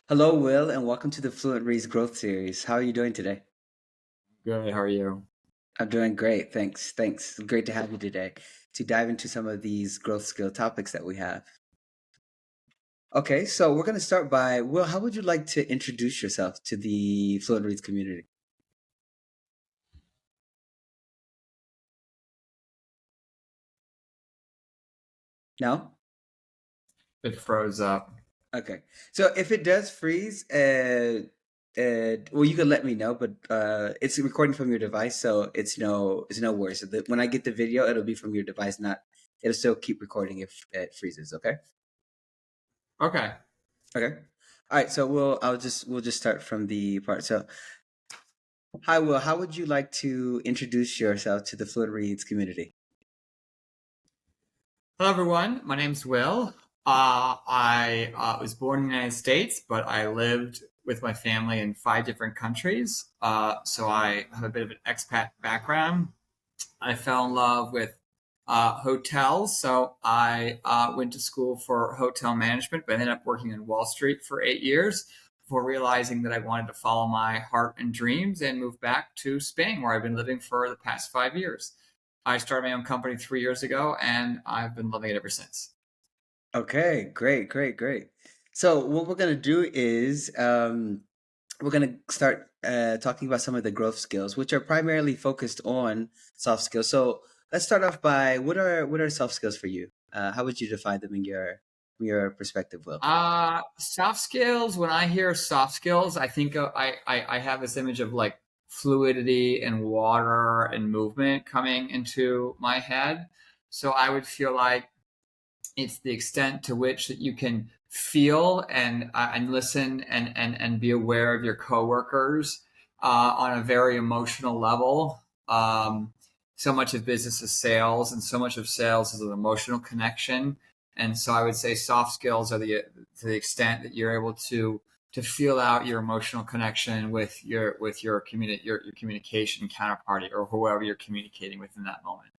Hello, Will, and welcome to the FluentReads Growth Series. How are you doing today? Good. How are you? I'm doing great, thanks. Thanks. Great to have you today to dive into some of these growth skill topics that we have. Okay, so we're going to start by, Will, how would you like to introduce yourself to the FluentReads community? No? It froze up. Okay. So if it does freeze, well, you can let me know, but it's recording from your device, so it's no worries. So when I get the video, it'll be from your device, not it'll still keep recording if it freezes. Okay. Okay. Okay. All right. So we'll just start from the part. So hi, Will. How would you like to introduce yourself to the Fluid Reads community? Hello, everyone. My name's Will. I was born in the United States, but I lived with my family in 5 different countries. So I have a bit of an expat background. I fell in love with hotels, so I went to school for hotel management, but ended up working on Wall Street for 8 years before realizing that I wanted to follow my heart and dreams and move back to Spain, where I've been living for the past 5 years. I started my own company 3 years ago, and I've been loving it ever since. Okay. Great. Great. Great. So what we're gonna do is we're gonna start talking about some of the growth skills, which are primarily focused on soft skills. So let's start off by what are soft skills for you? How would you define them in your perspective, Will? Soft skills. When I hear soft skills, I think I have this image of like fluidity and water and movement coming into my head. So I would feel like it's the extent to which that you can feel and listen and be aware of your coworkers on a very emotional level. So much of business is sales, and so much of sales is an emotional connection. And so I would say soft skills are the to the extent that you're able to feel out your emotional connection with your communication counterparty or whoever you're communicating with in that moment.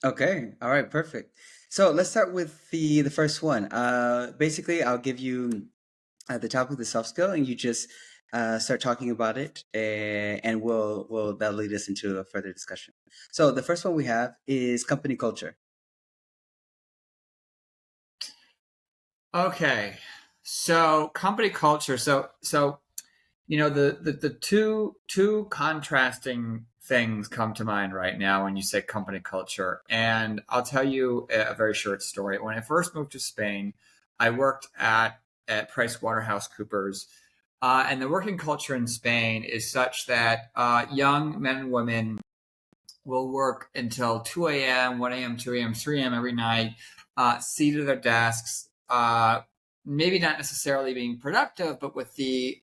Okay. All right. Perfect. So let's start with the first one. Basically, I'll give you the topic of the soft skill, and you just start talking about it, and we'll that'll lead us into a further discussion. So the first one we have is company culture. Okay. So company culture. The two contrasting things come to mind right now when you say company culture. And I'll tell you a very short story. When I first moved to Spain, I worked at PricewaterhouseCoopers. And the working culture in Spain is such that young men and women will work until 2 a.m., 1 a.m., 2 a.m., 3 a.m. every night, seated at their desks, maybe not necessarily being productive, but with the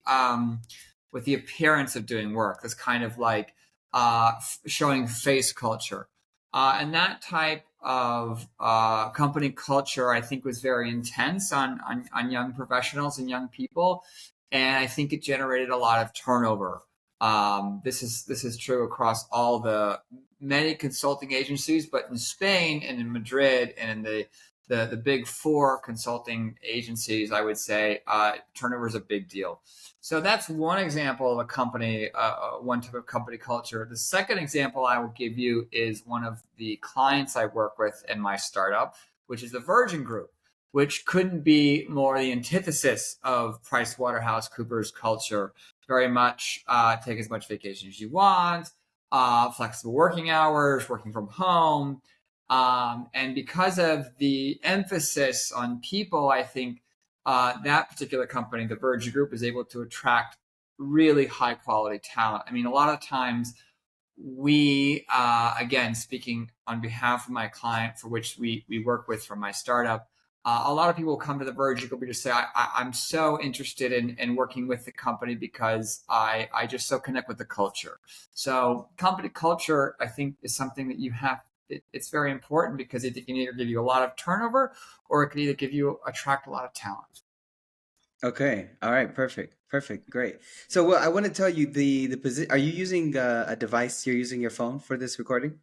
appearance of doing work. That's kind of like showing face culture. And that type of company culture, I think, was very intense on young professionals and young people. And I think it generated a lot of turnover. This is true across all the many consulting agencies, but in Spain and in Madrid and in the big four consulting agencies, I would say turnover is a big deal. So that's one example of a company, one type of company culture. The second example I will give you is one of the clients I work with in my startup, which is the Virgin Group, which couldn't be more the antithesis of PricewaterhouseCoopers culture. Very much take as much vacation as you want, flexible working hours, working from home. And because of the emphasis on people, I think that particular company, the Virgin Group, is able to attract really high quality talent. I mean, a lot of times again, speaking on behalf of my client for which we work with from my startup, a lot of people come to the Virgin Group and just say, I'm so interested in working with the company because I just so connect with the culture. So company culture, I think, is something that it's very important because it can either give you a lot of turnover or it can either attract a lot of talent. Okay. All right. Perfect. Perfect. Great. So, well, I want to tell you the position. Are you using a device? You're using your phone for this recording?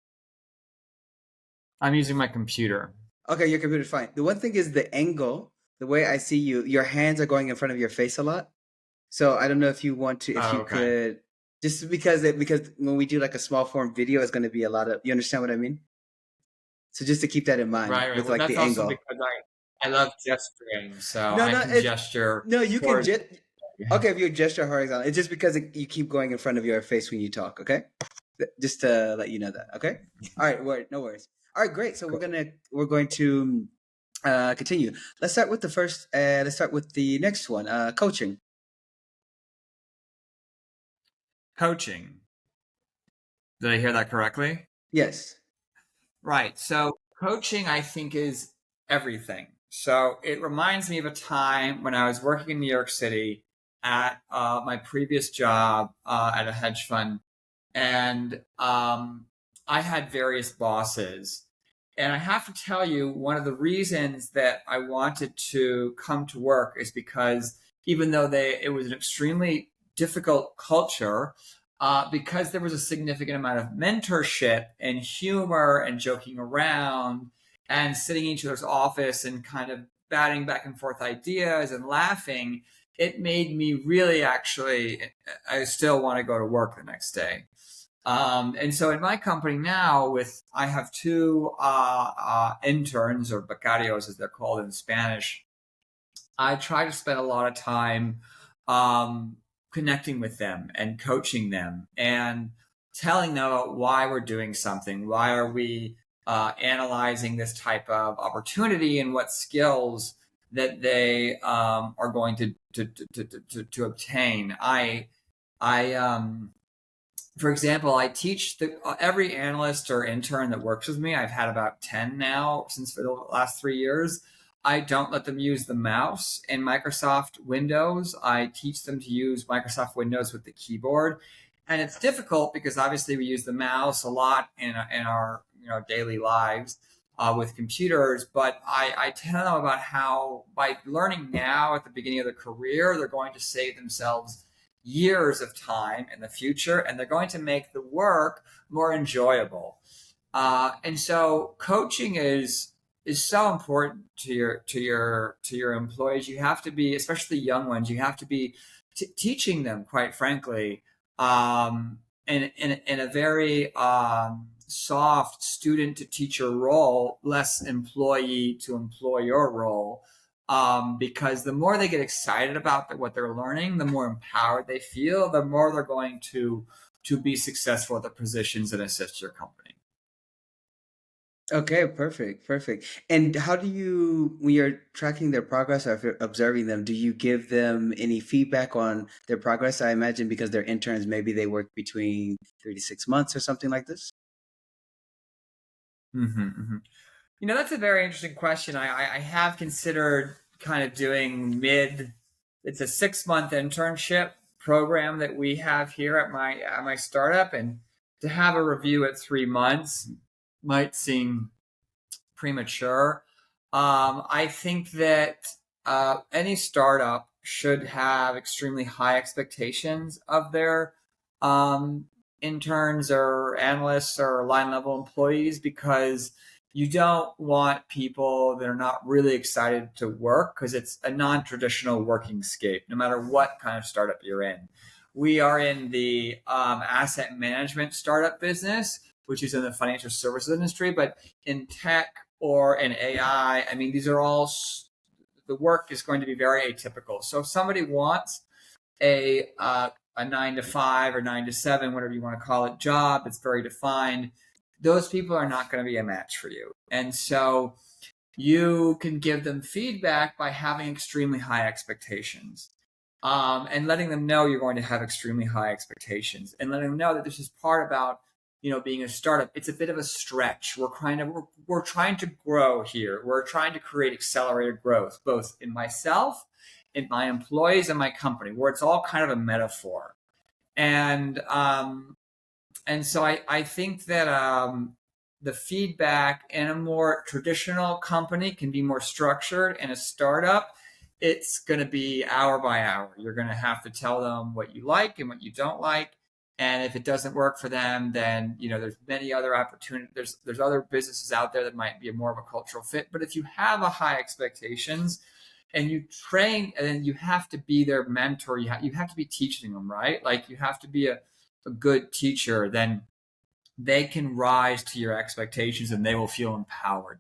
I'm using my computer. Okay, your computer's fine. The one thing is the angle. the way I see you, your hands are going in front of your face a lot. So I don't know if you want to, if Oh, you okay. could, just because when we do like a small form video, it's going to be a lot of, you understand what I mean? So just to keep that in mind Right, right. with Well, like that's the also angle. because I love gesturing, so No, I no, can it's gesture no, you can towards. just okay if you gesture horizontal. It's just because you keep going in front of your face when you talk. Okay, just to let you know that. Okay. All right. No worries. All right. Great. So we're going to continue. Let's start with the first. Let's start with the next one. Coaching. Coaching. Did I hear that correctly? Yes. Right. So coaching, I think, is everything. So it reminds me of a time when I was working in New York City at my previous job at a hedge fund, and I had various bosses. And I have to tell you, one of the reasons that I wanted to come to work is because even though it was an extremely difficult culture, because there was a significant amount of mentorship and humor and joking around and sitting in each other's office and kind of batting back and forth ideas and laughing, it made me really actually, I still want to go to work the next day. And so in my company now, I have two interns, or becarios as they're called in Spanish. I try to spend a lot of time um, connecting with them and coaching them and telling them about why we're doing something. Why are we analyzing this type of opportunity, and what skills that they are going to obtain. I for example, I teach every analyst or intern that works with me. I've had about 10 now since for the last 3 years. I don't let them use the mouse in Microsoft Windows. I teach them to use Microsoft Windows with the keyboard. And it's difficult because obviously we use the mouse a lot in our daily lives with computers. But I tell them about how by learning now at the beginning of their career, they're going to save themselves years of time in the future, and they're going to make the work more enjoyable. And so coaching is so important to your employees. You have to be, especially young ones, you have to be teaching them, quite frankly, in a very soft student to teacher role, less employee to employer role. Because the more they get excited about what they're learning, the more empowered they feel, the more they're going to be successful at the positions that assist your company. Okay. Perfect. Perfect. And how do you, when you're tracking their progress or if you're observing them, do you give them any feedback on their progress? I imagine because they're interns, maybe they work between 3 to 6 months or something like this. Mm-hmm, mm-hmm. That's a very interesting question. I have considered kind of doing it's a 6 month internship program that we have here at my startup, and to have a review at 3 months might seem premature. I think that any startup should have extremely high expectations of their um, interns or analysts or line level employees, because you don't want people that are not really excited to work, because it's a non-traditional working scape no matter what kind of startup you're in. We are in the asset management startup business, which is in the financial services industry, but in tech or in AI, I mean, these are all, the work is going to be very atypical. So if somebody wants a 9 to 5 or 9 to 7, whatever you want to call it, job, it's very defined. Those people are not going to be a match for you. And so you can give them feedback by having extremely high expectations, and letting them know you're going to have extremely high expectations, and letting them know that this is part about being a startup. It's a bit of a stretch. We're trying to grow here. We're trying to create accelerated growth, both in myself, in my employees, and my company, where it's all kind of a metaphor. And so I think that the feedback in a more traditional company can be more structured. In a startup, it's going to be hour by hour. You're going to have to tell them what you like and what you don't like. And if it doesn't work for them, then there's many other opportunities. There's other businesses out there that might be more of a cultural fit. But if you have a high expectations, and you train, and then you have to be their mentor. You have to be teaching them, right? Like you have to be a good teacher. Then they can rise to your expectations and they will feel empowered.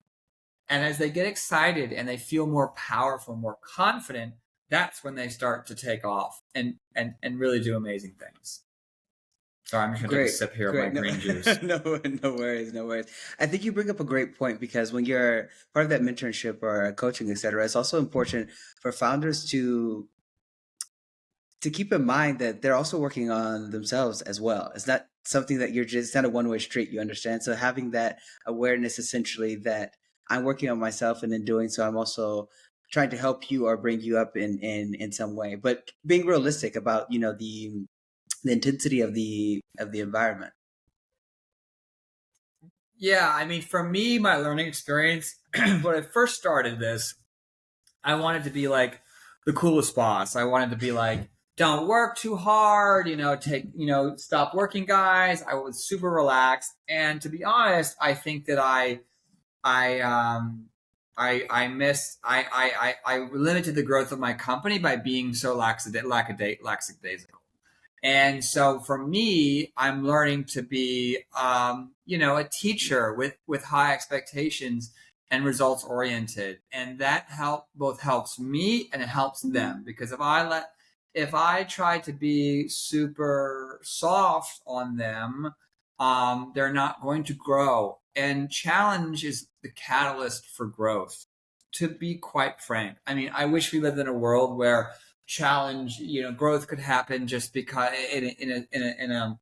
And as they get excited and they feel more powerful, more confident, that's when they start to take off and really do amazing things. Sorry, I'm just gonna take a Great, sip here of my great. No, green juice. no worries, no worries. I think you bring up a great point because when you're part of that mentorship or coaching, etc., it's also important for founders to keep in mind that they're also working on themselves as well. It's not something that you're just, it's not a one-way street, you understand? So having that awareness essentially that I'm working on myself and in doing so, I'm also trying to help you or bring you up in some way. But being realistic about, the intensity of the environment. Yeah, I mean, for me, my learning experience, when I first started this, I wanted to be like the coolest boss. I wanted to be like, don't work too hard, stop working, guys. I was super relaxed. And to be honest, I think that I I missed I limited the growth of my company by being so lackadaisical. And so for me, I'm learning to be, a teacher with high expectations and results oriented, and that both helps me and it helps them because if I try to be super soft on them, they're not going to grow. And challenge is the catalyst for growth. To be quite frank, I mean, I wish we lived in a world where challenge, growth could happen just because in a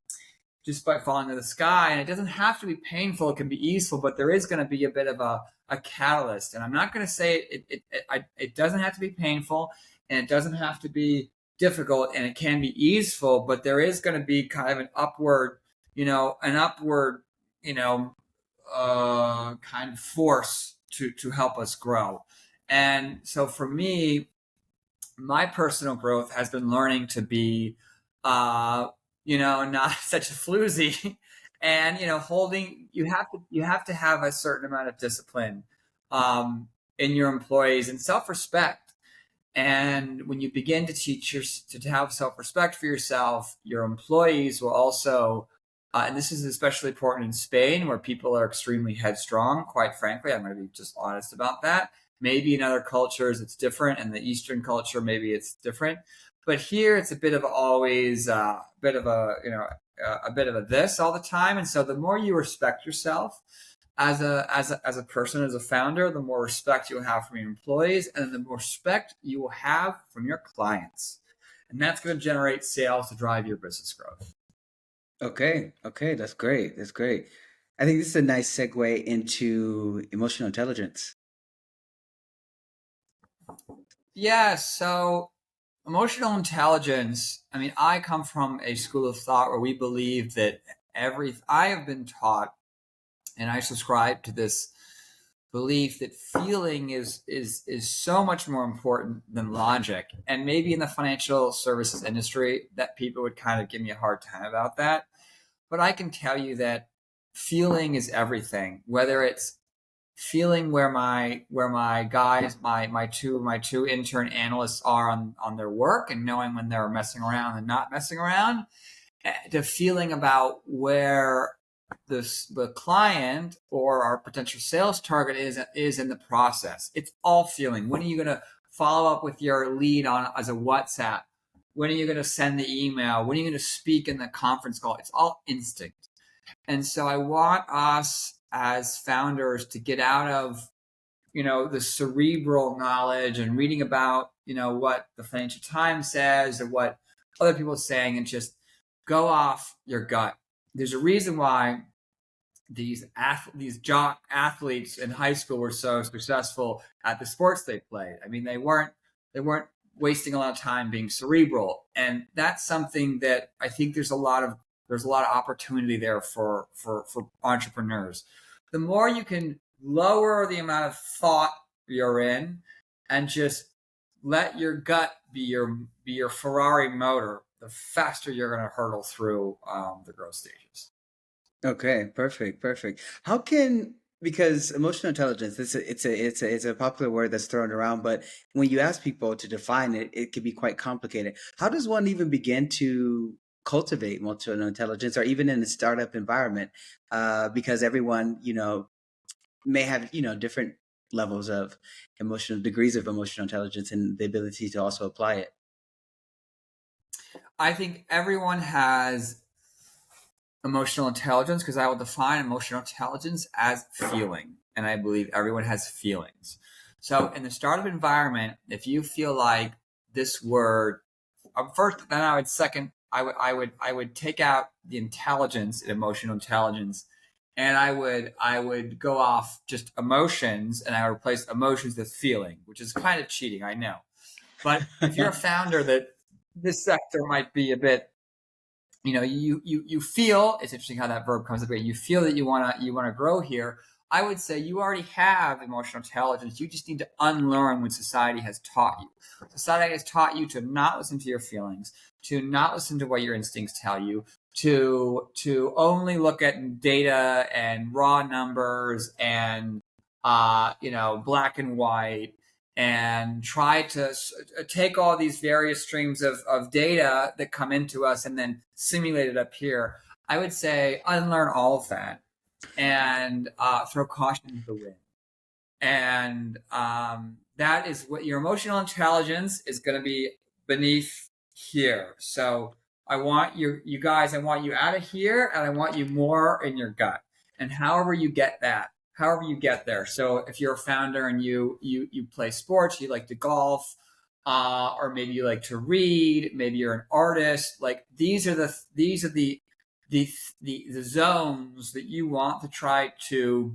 just by falling to the sky, and it doesn't have to be painful. It can be easeful, but there is going to be a bit of a catalyst. And I'm not going to say it doesn't have to be painful, and it doesn't have to be difficult, and it can be easeful, but there is going to be kind of an upward, you know kind of force to help us grow. And so for me, my personal growth has been learning to be, not such a floozy, and holding. You have to have a certain amount of discipline, in your employees and self respect. And when you begin to to have self respect for yourself, your employees will also. And this is especially important in Spain, where people are extremely headstrong. Quite frankly, I'm going to be just honest about that. Maybe in other cultures it's different, and the Eastern culture maybe it's different, but here it's a bit of always a bit of a bit of a this all the time. And so the more you respect yourself as a person, as a founder, the more respect you'll have from your employees, and the more respect you will have from your clients, and that's going to generate sales to drive your business growth. Okay, okay, that's great. That's great. I think this is a nice segue into emotional intelligence. Yeah, so emotional intelligence, I mean, I come from a school of thought where we believe that I have been taught, and I subscribe to this belief that feeling is so much more important than logic. And maybe in the financial services industry that people would kind of give me a hard time about that. But I can tell you that feeling is everything. Whether it's feeling where my guys, my two intern analysts are on their work, and knowing when they're messing around and not messing around, to feeling about where the client or our potential sales target is in the process. It's all feeling. When are you going to follow up with your lead on as a WhatsApp? When are you going to send the email? When are you going to speak in the conference call? It's all instinct. And so I want us as founders to get out of the cerebral knowledge and reading about what the Financial Times says or what other people are saying, and just go off your gut. There's a reason why these jock athletes in high school were so successful at the sports they played. I mean, they weren't wasting a lot of time being cerebral, and that's something that I think there's a lot of opportunity there for entrepreneurs. The more you can lower the amount of thought you're in, and just let your gut be your Ferrari motor, the faster you're going to hurdle through the growth stages. Okay, perfect, perfect. How can because emotional intelligence, it's a popular word that's thrown around, but when you ask people to define it, it can be quite complicated. How does one even begin to cultivate emotional intelligence, or even in a startup environment? Because everyone, may have, different levels of emotional degrees of emotional intelligence and the ability to also apply it. I think everyone has emotional intelligence because I will define emotional intelligence as feeling. And I believe everyone has feelings. So in the startup environment, if you feel like this word, first, then I would second, I would take out the intelligence and emotional intelligence, and I would go off just emotions, and I would replace emotions with feeling, which is kind of cheating, I know. But if you're a founder, that this sector might be a bit, you feel, it's interesting how that verb comes up. You feel that you want to grow here. I would say you already have emotional intelligence. You just need to unlearn what society has taught you. Society has taught you to not listen to your feelings, to not listen to what your instincts tell you, to only look at data and raw numbers and black and white, and try to take all these various streams of data that come into us and then simulate it up here. I would say unlearn all of that and throw caution to the wind. And that is what your emotional intelligence is going to be beneath here. So I want you guys, I want you out of here, and I want you more in your gut. And however you get that, however you get there. So if you're a founder and you play sports, you like to golf, or maybe you like to read, maybe you're an artist. Like these are the zones that you want to try to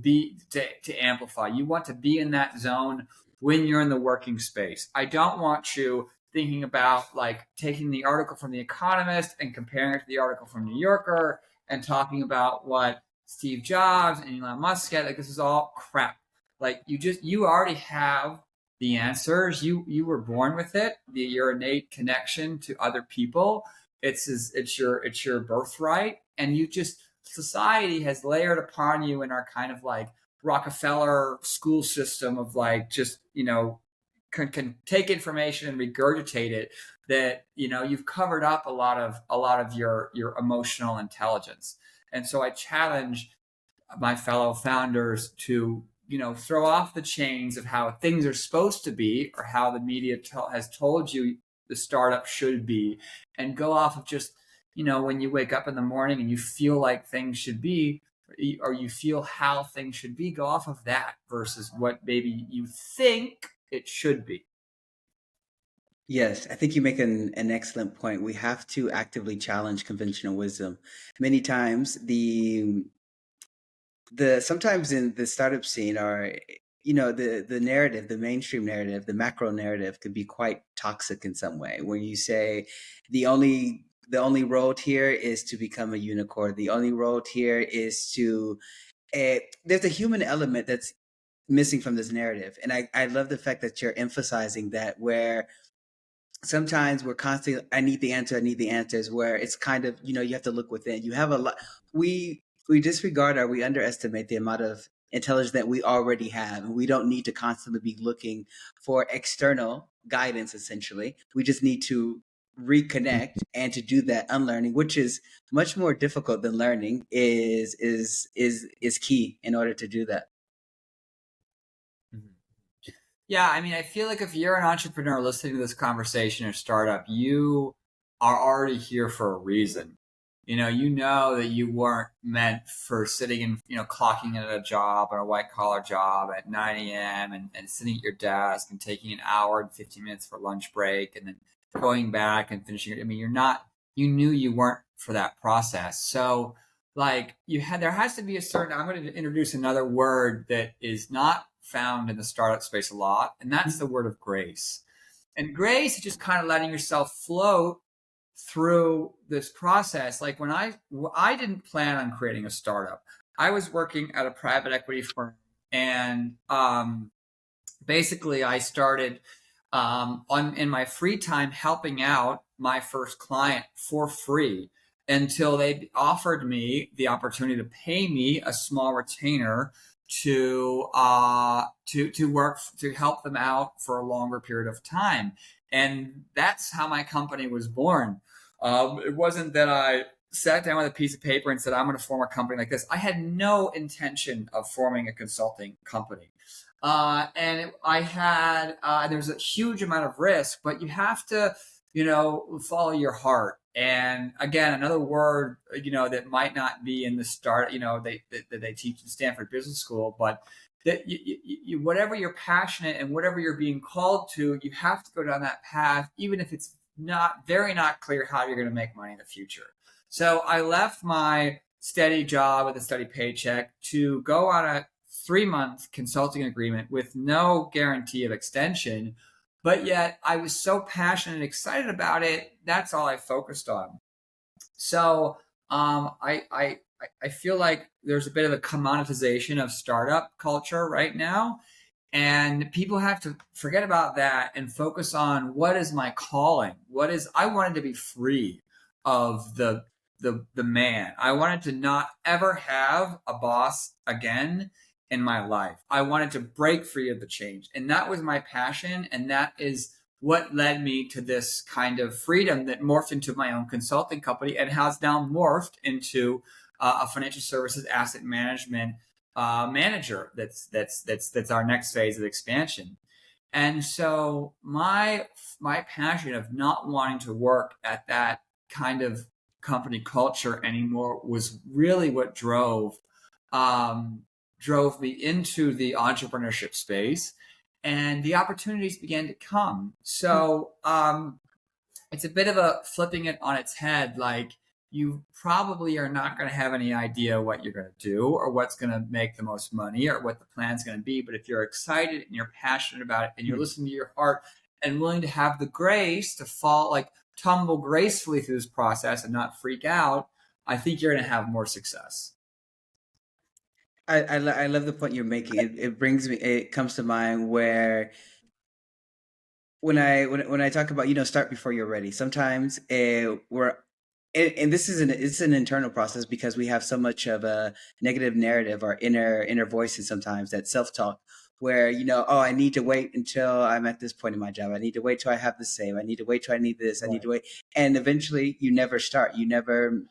amplify. You want to be in that zone when you're in the working space. I don't want you thinking about like taking the article from The Economist and comparing it to the article from New Yorker and talking about what Steve Jobs and Elon Musk said. Like, this is all crap. Like, you already have the answers. You were born with it. Your innate connection to other people. It's your birthright, and you just, society has layered upon you in our kind of like Rockefeller school system of like, just can take information and regurgitate it, that you've covered up a lot of your emotional intelligence. And so I challenge my fellow founders to throw off the chains of how things are supposed to be, or how the media has told you the startup should be, and go off of just when you wake up in the morning and you feel like things should be, or you feel how things should be, go off of that versus what maybe you think it should be. Yes, I think you make an excellent point. We have to actively challenge conventional wisdom. Many times the sometimes in the startup scene, or the narrative, the mainstream narrative, the macro narrative could be quite toxic in some way, when you say the only road here is to become a unicorn, the only road here is to there's a human element that's missing from this narrative. And I love the fact that you're emphasizing that, where sometimes we're constantly, I need the answers, where it's kind of, you have to look within. You have a lot. We disregard, or we underestimate the amount of intelligence that we already have, and we don't need to constantly be looking for external guidance. Essentially, we just need to reconnect, and to do that unlearning, which is much more difficult than learning, is key in order to do that. Mhm. Yeah, I mean, I feel like if you're an entrepreneur listening to this conversation or startup, you are already here for a reason. You know that you weren't meant for sitting and, clocking in at a job, or a white collar job at 9 a.m. and sitting at your desk and taking an hour and 15 minutes for lunch break and then going back and finishing it. I mean, you knew you weren't for that process. So, like, there has to be a certain, I'm going to introduce another word that is not found in the startup space a lot, and that's the word of grace. And grace is just kind of letting yourself float through this process. Like, when I didn't plan on creating a startup. I was working at a private equity firm, and basically I started on in my free time helping out my first client for free, until they offered me the opportunity to pay me a small retainer to work to help them out for a longer period of time. And that's how my company was born. It wasn't that I sat down with a piece of paper and said, I'm going to form a company like this. I had no intention of forming a consulting company. I had, there was a huge amount of risk, but you have to, follow your heart. And again, another word, that might not be in the start, that they teach in Stanford Business School, but that whatever you're passionate and whatever you're being called to, you have to go down that path, even if it's not clear how you're going to make money in the future. So I left my steady job with a steady paycheck to go on a 3-month consulting agreement with no guarantee of extension. But yet I was so passionate and excited about it. That's all I focused on. So I feel like there's a bit of a commoditization of startup culture right now. And people have to forget about that and focus on what is my calling? I wanted to be free of the man. I wanted to not ever have a boss again in my life. I wanted to break free of the change. And that was my passion. And that is what led me to this kind of freedom that morphed into my own consulting company and has now morphed into a financial services asset management manager. That's our next phase of expansion. And so my passion of not wanting to work at that kind of company culture anymore was really what drove me into the entrepreneurship space, and the opportunities began to come. So it's a bit of a flipping it on its head. Like, you probably are not going to have any idea what you're going to do or what's going to make the most money or what the plan's going to be. But if you're excited and you're passionate about it and you're listening to your heart and willing to have the grace to tumble gracefully through this process and not freak out, I think you're going to have more success. I love the point you're making. It comes to mind where when I talk about, start before you're ready. Sometimes we're and it's an internal process because we have so much of a negative narrative, our inner voices sometimes, that self-talk, where oh, I need to wait until I'm at this point in my job. I need to wait till I have the same. I need to wait till I need this. I need to wait, and eventually you never start. You never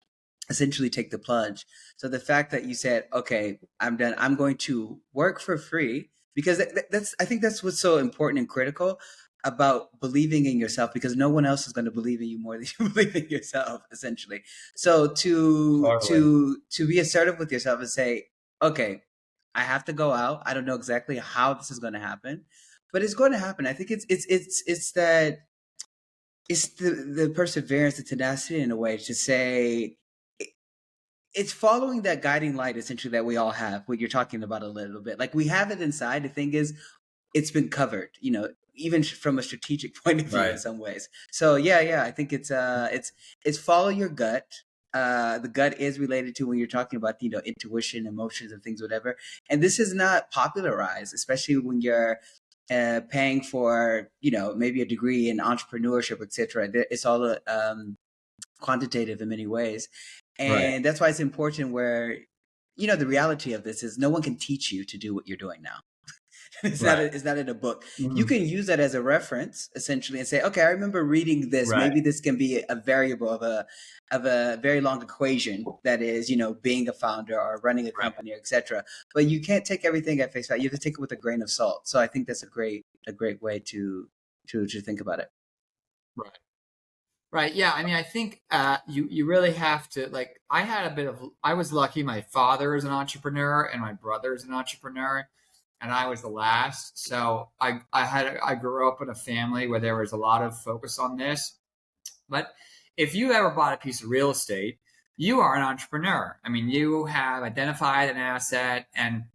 essentially take the plunge. So the fact that you said, okay, I'm done. I'm going to work for free, because that's I think that's what's so important and critical about believing in yourself, because no one else is going to believe in you more than you believe in yourself, essentially. So Totally. to be assertive with yourself and say, okay, I have to go out. I don't know exactly how this is going to happen, but it's going to happen. I think it's the perseverance, the tenacity, in a way, to say it's following that guiding light, essentially, that we all have, what you're talking about a little bit. Like, we have it inside. The thing is, it's been covered, even from a strategic point of view in Right. some ways. So yeah, I think it's follow your gut. The gut is related to, when you're talking about, intuition, emotions, and things, whatever. And this is not popularized, especially when you're paying for, maybe a degree in entrepreneurship, etc. It's all quantitative in many ways. Right. And that's why it's important, where, the reality of this is no one can teach you to do what you're doing now. Right. It's not in a book. You Mhm. can use that as a reference, essentially, and say, okay, I remember reading this. Right. Maybe this can be a variable of a very long equation, that is, being a founder or running a Right. company, etc. But you can't take everything at face value. You have to take it with a grain of salt. So I think that's a great way to think about it. Right. Right. Yeah. I mean, I think you really have to, like. I was lucky. My father is an entrepreneur and my brother is an entrepreneur, and I was the last. So I grew up in a family where there was a lot of focus on this. But if you ever bought a piece of real estate, you are an entrepreneur. I mean, you have identified an asset and,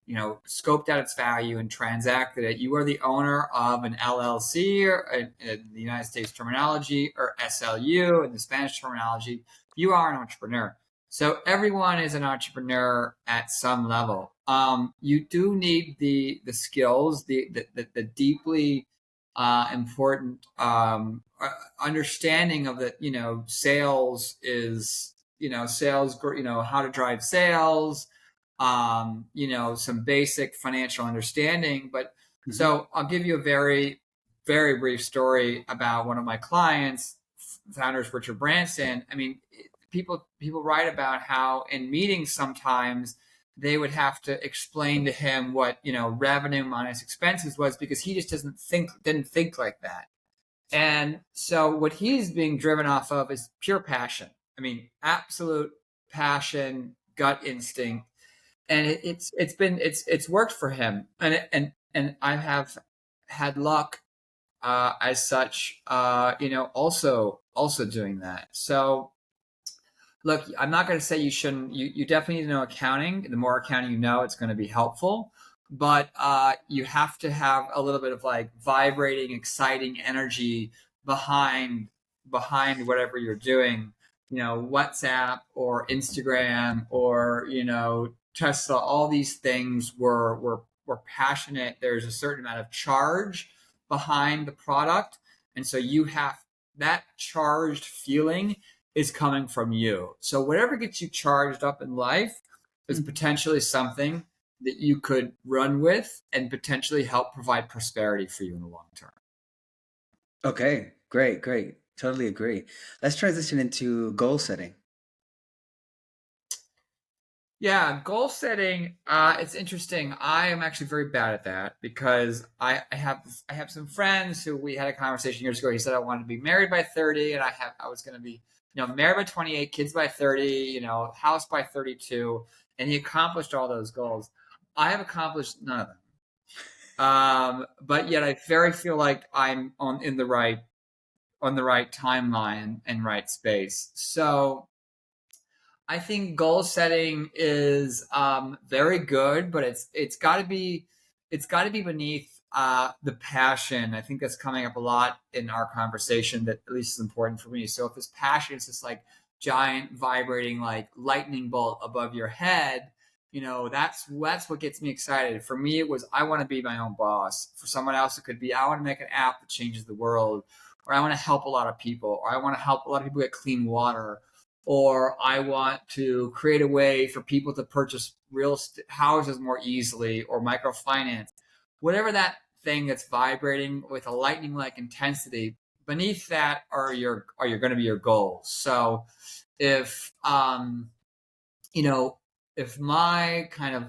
scoped out its value and transacted it. You are the owner of an LLC, or in the United States terminology, or SLU in the Spanish terminology. You are an entrepreneur. So everyone is an entrepreneur at some level. You do need the skills, the deeply important understanding of that. Sales is, how to drive sales, some basic financial understanding. But Hmm. so I'll give you a very, very brief story about one of my clients, founders Richard Branson. I mean, people write about how in meetings sometimes they would have to explain to him what revenue minus expenses was, because he just didn't think like that. And so what he's being driven off of is pure passion. I mean, absolute passion, gut instinct, and it's worked for him. And I have had luck as such, also doing that. So look, I'm not going to say you shouldn't. You definitely need to know accounting. The more accounting you know, it's going to be helpful. But you have to have a little bit of like vibrating, exciting energy behind whatever you're doing. WhatsApp or Instagram or Tesla. All these things were passionate. There's a certain amount of charge behind the product, and so you have that charged feeling is coming from you. So whatever gets you charged up in life is potentially something that you could run with and potentially help provide prosperity for you in the long term. Okay, great, great. Totally agree. Let's transition into goal setting. Yeah, goal setting. It's interesting. I am actually very bad at that because I have some friends who we had a conversation years ago. He said I wanted to be married by 30, and I was going to be married by 28, kids by 30, house by 32, and he accomplished all those goals. I have accomplished none of them. But yet I very feel like I'm on the right timeline and right space. So I think goal setting is very good, but it's got to be beneath the passion. I think that's coming up a lot in our conversation. That at least is important for me. So if this passion is just like giant, vibrating, like lightning bolt above your head, that's what gets me excited. For me, it was I want to be my own boss. For someone else, it could be I want to make an app that changes the world, or I want to help a lot of people, or I want to help a lot of people get clean water, or I want to create a way for people to purchase houses more easily, or microfinance. Whatever that thing that's vibrating with a lightning like intensity, beneath that are going to be your goals. So if you know if my kind of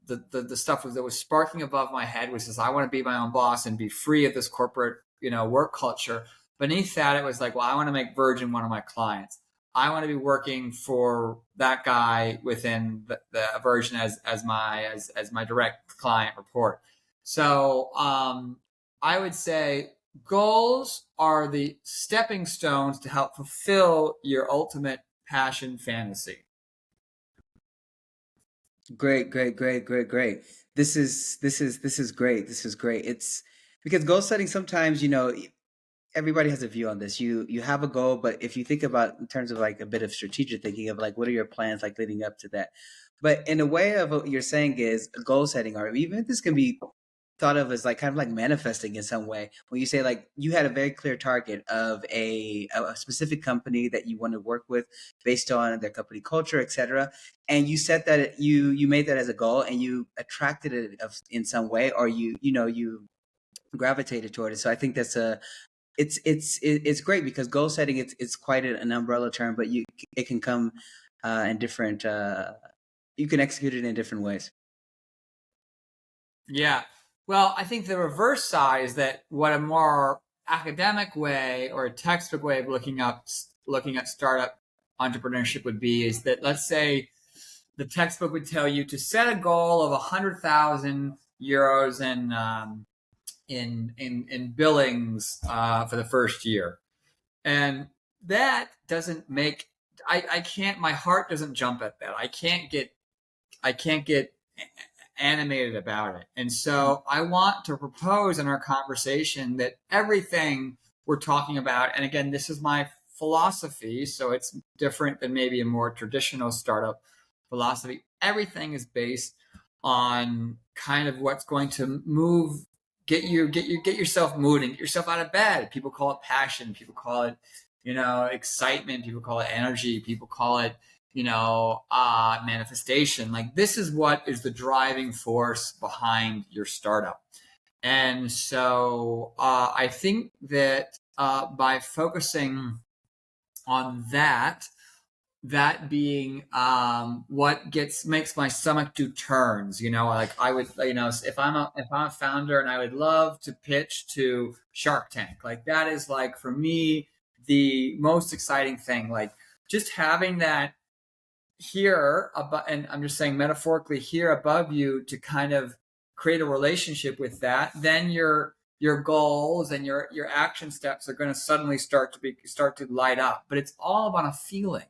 the stuff that was sparking above my head was just I want to be my own boss and be free of this corporate work culture. Beneath that, it was like, well, I want to make Virgin one of my clients. I want to be working for that guy within the Virgin as my direct client report. So I would say goals are the stepping stones to help fulfill your ultimate passion fantasy. Great, great, great, great, great. This is great. This is great. It's because goal setting sometimes, everybody has a view on this. You have a goal, but if you think about in terms of like a bit of strategic thinking of like what are your plans like leading up to that. But in a way of what you're saying is goal setting, or even this can be thought of as like kind of like manifesting in some way. When you say like you had a very clear target of a specific company that you want to work with based on their company culture, etc., and you set that you made that as a goal and you attracted it in some way, or you gravitated toward it. So I think that's a it's great because goal setting it's quite an umbrella term, but it can come in different you can execute it in different ways. Yeah. Well, I think the reverse side is that what a more academic way or a textbook way of looking at startup entrepreneurship would be is that, let's say, the textbook would tell you to set a goal of 100,000 euros in billings for the first year, and that doesn't make I can't my heart doesn't jump at that. I can't get animated about it. And so I want to propose in our conversation that everything we're talking about, and again, this is my philosophy, so it's different than maybe a more traditional startup philosophy. Everything is based on kind of what's going to move, get yourself moving, get yourself out of bed. People call it passion. People call it, excitement. People call it energy. People call it, manifestation. Like, this is what is the driving force behind your startup. And so I think that by focusing on that being what makes my stomach do turns. Like, I would, if I'm a founder, and I would love to pitch to Shark Tank. Like, that is, like, for me, the most exciting thing. Like, just having that here above, and I'm just saying metaphorically, here above you, to kind of create a relationship with that, then your goals and your action steps are going to suddenly start to light up. But it's all about a feeling,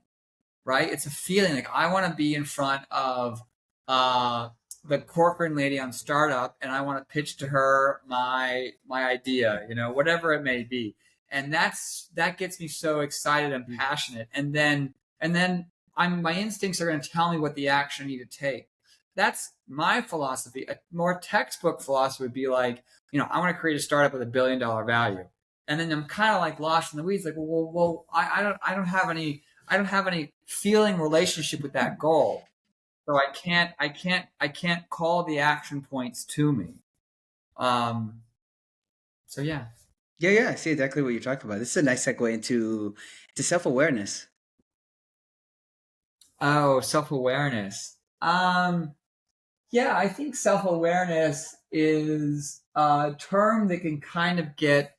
right? It's a feeling. Like, I want to be in front of uh, the Corcoran lady on startup, and I want to pitch to her my idea, whatever it may be. And that gets me so excited and passionate. And then my instincts are going to tell me what the action I need to take. That's my philosophy. A more textbook philosophy would be like, I want to create a startup with $1 billion value. And then I'm kind of like lost in the weeds. Like, well, I don't have any feeling relationship with that goal. So I can't call the action points to me. Um, so yeah. Yeah, yeah, I see exactly what you're talking about. This is a nice segue into self-awareness. Oh, self-awareness. Yeah, I think self-awareness is a term that can kind of get,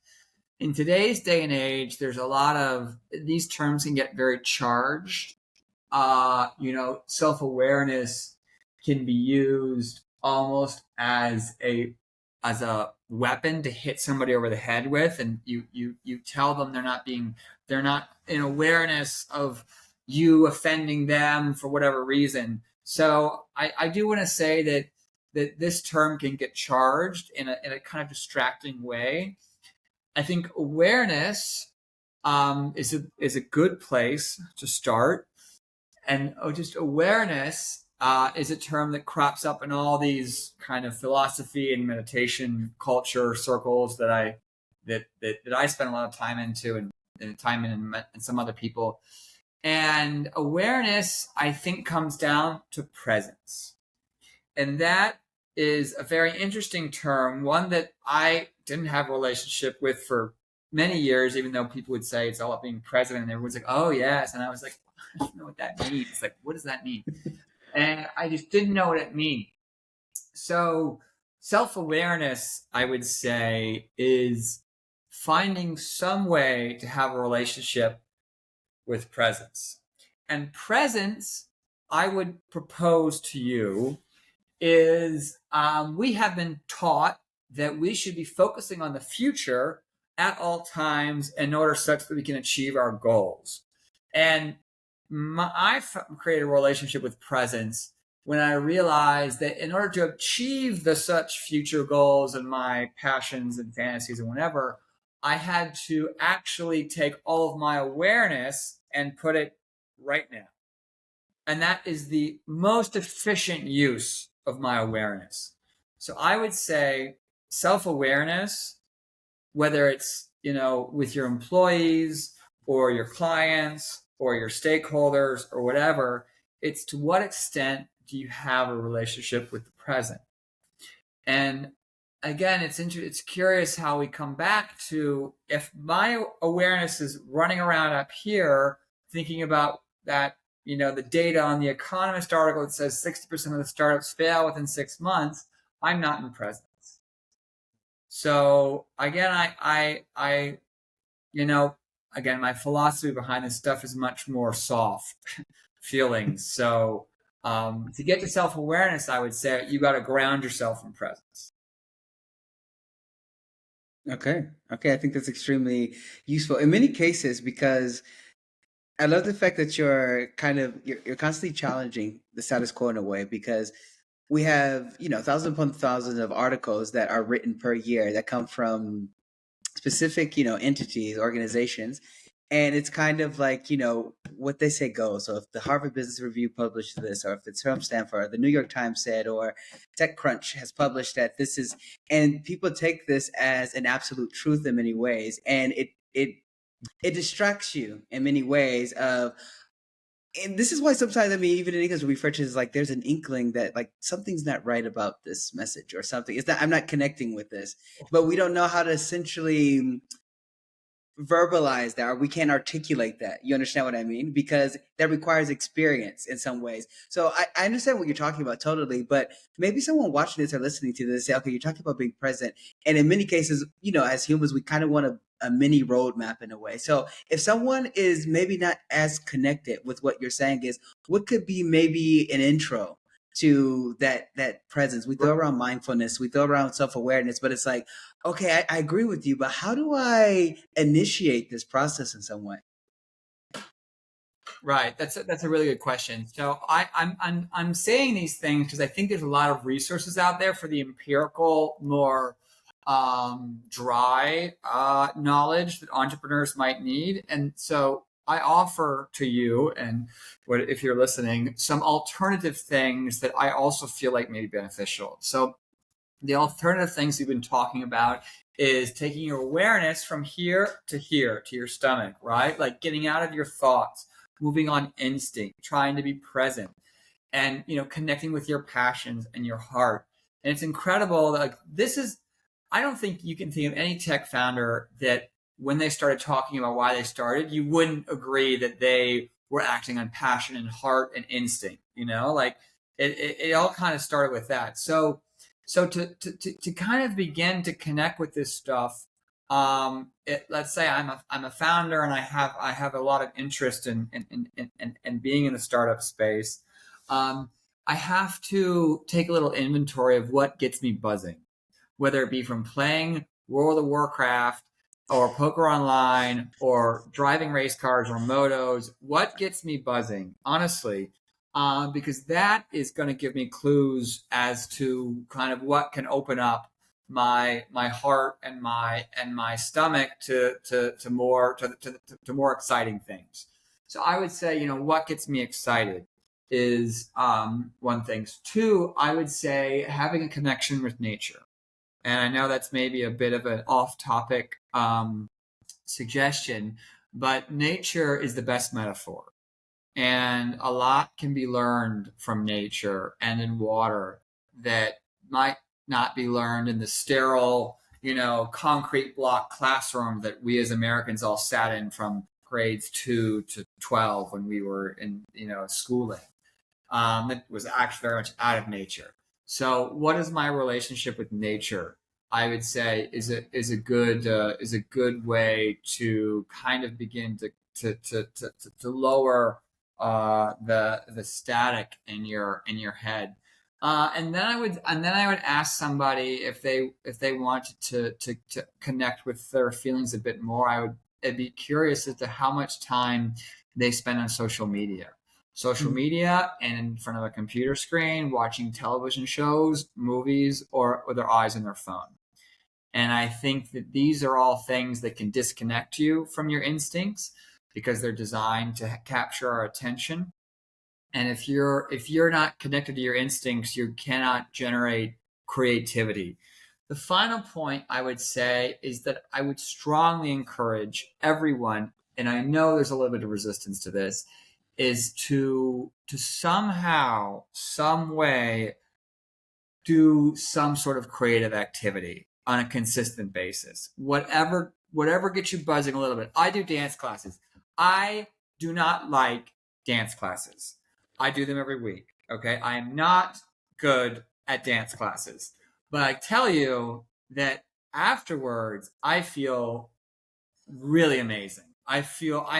in today's day and age, there's a lot of these terms can get very charged. Self-awareness can be used almost as a weapon to hit somebody over the head with, and you tell them they're not in awareness of you offending them for whatever reason. So I do want to say that this term can get charged in a kind of distracting way. I think awareness is a good place to start. And just awareness is a term that crops up in all these kind of philosophy and meditation culture circles that I spend a lot of time into, and time and some other people. And awareness, I think, comes down to presence. And that is a very interesting term, one that I didn't have a relationship with for many years, even though people would say it's all about being present, and everyone's like, oh, yes. And I was like, I don't know what that means. It's like, what does that mean? And I just didn't know what it meant. So self-awareness, I would say, is finding some way to have a relationship with presence. And presence, I would propose to you, is we have been taught that we should be focusing on the future at all times in order such that we can achieve our goals. And I've created a relationship with presence when I realized that in order to achieve the such future goals and my passions and fantasies and whatever, I had to actually take all of my awareness and put it right now. And that is the most efficient use of my awareness. So I would say self-awareness, whether it's, with your employees or your clients or your stakeholders or whatever, it's to what extent do you have a relationship with the present? And again, it's curious how we come back to, if my awareness is running around up here thinking about that, the data on the Economist article that says 60% of the startups fail within 6 months, I'm not in presence. So again, again, my philosophy behind this stuff is much more soft feelings. So to get to self-awareness, I would say you got to ground yourself in presence. Okay. Okay, I think that's extremely useful in many cases because I love the fact that you're constantly challenging the status quo in a way because we have, thousands upon thousands of articles that are written per year that come from specific, entities, organizations. And it's kind of like, what they say goes. So if the Harvard Business Review published this, or if it's from Stanford, or the New York Times said, or TechCrunch has published that this is, and people take this as an absolute truth in many ways. And it distracts you in many ways of and this is why sometimes, I mean, even in English, we refer to it as like there's an inkling that like something's not right about this message or something. It's not, I'm not connecting with this, but we don't know how to essentially verbalize that, or we can't articulate that. You understand what I mean? Because that requires experience in some ways. So I understand what you're talking about totally, but maybe someone watching this or listening to this say, okay, you're talking about being present. And in many cases, you know, as humans, we kind of want a mini roadmap in a way. So if someone is maybe not as connected with what you're saying is, what could be maybe an intro to that presence? We throw around mindfulness, we throw around self-awareness, but it's like, okay, I agree with you, but how do I initiate this process in some way? Right. That's a really good question. So I'm saying these things because I think there's a lot of resources out there for the empirical, more dry knowledge that entrepreneurs might need, and so I offer to you, and what if you're listening, some alternative things that I also feel like may be beneficial. So the alternative things we've been talking about is taking your awareness from here to your stomach, right? Like getting out of your thoughts, moving on instinct, trying to be present, and connecting with your passions and your heart. And it's incredible that, like, this is, I don't think you can think of any tech founder that when they started talking about why they started, you wouldn't agree that they were acting on passion and heart and instinct. Like it all kind of started with that. So to kind of begin to connect with this stuff, let's say I'm a founder and I have a lot of interest in being in the startup space. I have to take a little inventory of what gets me buzzing, whether it be from playing World of Warcraft or poker online or driving race cars or motos. What gets me buzzing, honestly, because that is going to give me clues as to kind of what can open up my heart and my stomach to more exciting things. So I would say, what gets me excited is one thing. Two, I would say having a connection with nature. And I know that's maybe a bit of an off-topic suggestion, but nature is the best metaphor. And a lot can be learned from nature and in water that might not be learned in the sterile, concrete block classroom that we as Americans all sat in from grades 2 to 12 when we were in, schooling. It was actually very much out of nature. So, what is my relationship with nature? I would say is a good way to kind of begin to lower the static in your head. And then I would ask somebody if they wanted to connect with their feelings a bit more. I'd be curious as to how much time they spend on social Mm. media and in front of a computer screen, watching television shows, movies, or with their eyes on their phone. And I think that these are all things that can disconnect you from your instincts because they're designed to capture our attention. And if you're not connected to your instincts, you cannot generate creativity. The final point I would say is that I would strongly encourage everyone, and I know there's a little bit of resistance to this, is to somehow, some way, do some sort of creative activity on a consistent basis. Whatever gets you buzzing a little bit. I do dance classes. I do not like dance classes. I do them every week. Okay. I am not good at dance classes. But I tell you that afterwards I feel really amazing. I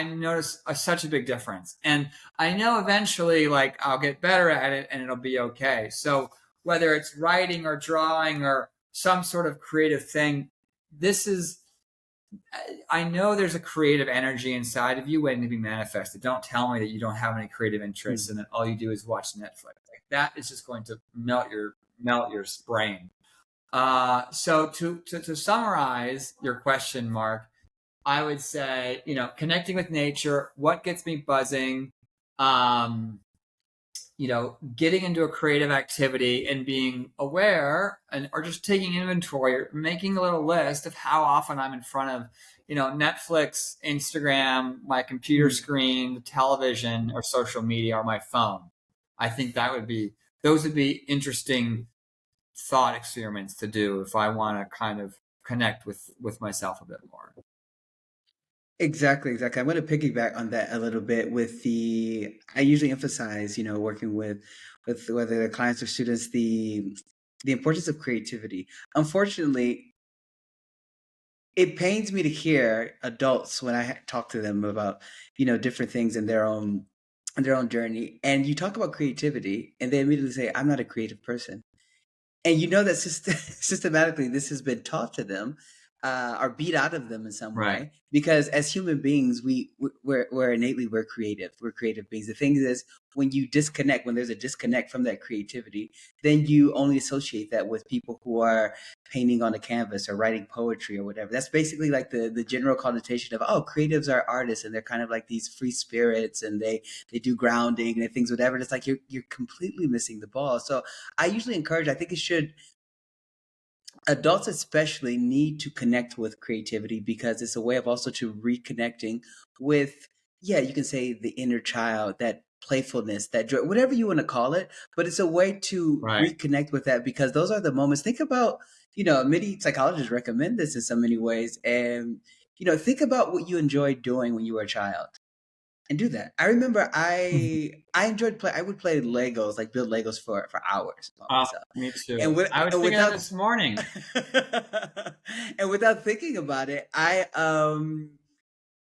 notice such a big difference. And I know eventually, like, I'll get better at it and it'll be okay. So whether it's writing or drawing or some sort of creative thing, this is, I know there's a creative energy inside of you waiting to be manifested. Don't tell me that you don't have any creative interests Mm. and that all you do is watch Netflix. Like, that is just going to melt your brain. So to summarize your question, Mark, I would say, connecting with nature, what gets me buzzing, um, getting into a creative activity and being aware or just taking inventory, or making a little list of how often I'm in front of, Netflix, Instagram, my computer Mhm. screen, the television, or social media, or my phone. I think those would be interesting thought experiments to do if I want to kind of connect with myself a bit more. Exactly, exactly. I'm going to piggyback on that a little bit with I usually emphasize, working with whether they're clients or students, the importance of creativity. Unfortunately, it pains me to hear adults when I talk to them about, different things in their own journey. And you talk about creativity and they immediately say, I'm not a creative person. And you know that systematically this has been taught to them, or beat out of them in some Right. way. Because as human beings, we're innately we're creative. We're creative beings. The thing is, when there's a disconnect from that creativity, then you only associate that with people who are painting on a canvas or writing poetry or whatever. That's basically like the general connotation of, oh, creatives are artists and they're kind of like these free spirits and they do grounding and things whatever. And it's like you're completely missing the ball. So I usually encourage, I think it should, adults especially need to connect with creativity because it's a way of also to reconnecting with, yeah, you can say the inner child, that playfulness, that joy, whatever you want to call it. But it's a way to Right. reconnect with that because those are the moments. Think about, many psychologists recommend this in so many ways. And, think about what you enjoyed doing when you were a child and do that. I remember I enjoyed play. I would play Legos, like build Legos for hours by Oh, myself, me and too. I was thinking that without this morning. and without thinking about it,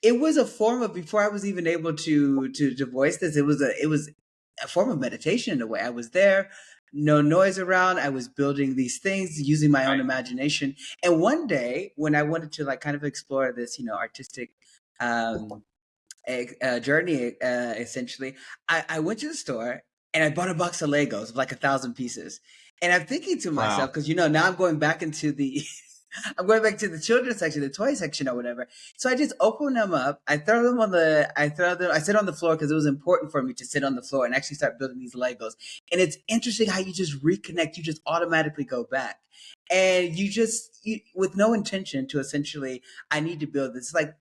it was a form of, before I was even able to voice this. It was a form of meditation in a way. I was there, no noise around. I was building these things using my own Right. imagination. And one day, when I wanted to like kind of explore this, artistic um journey, essentially, I went to the store and I bought a box of Legos of like 1,000 pieces. And I'm thinking to myself, Wow. because now I'm going back into the I'm going back to the children's section, the toy section or whatever. So I just open them up. I sit on the floor because it was important for me to sit on the floor and actually start building these Legos. And it's interesting how you just reconnect. You just automatically go back. And with no intention to essentially, I need to build this. Like,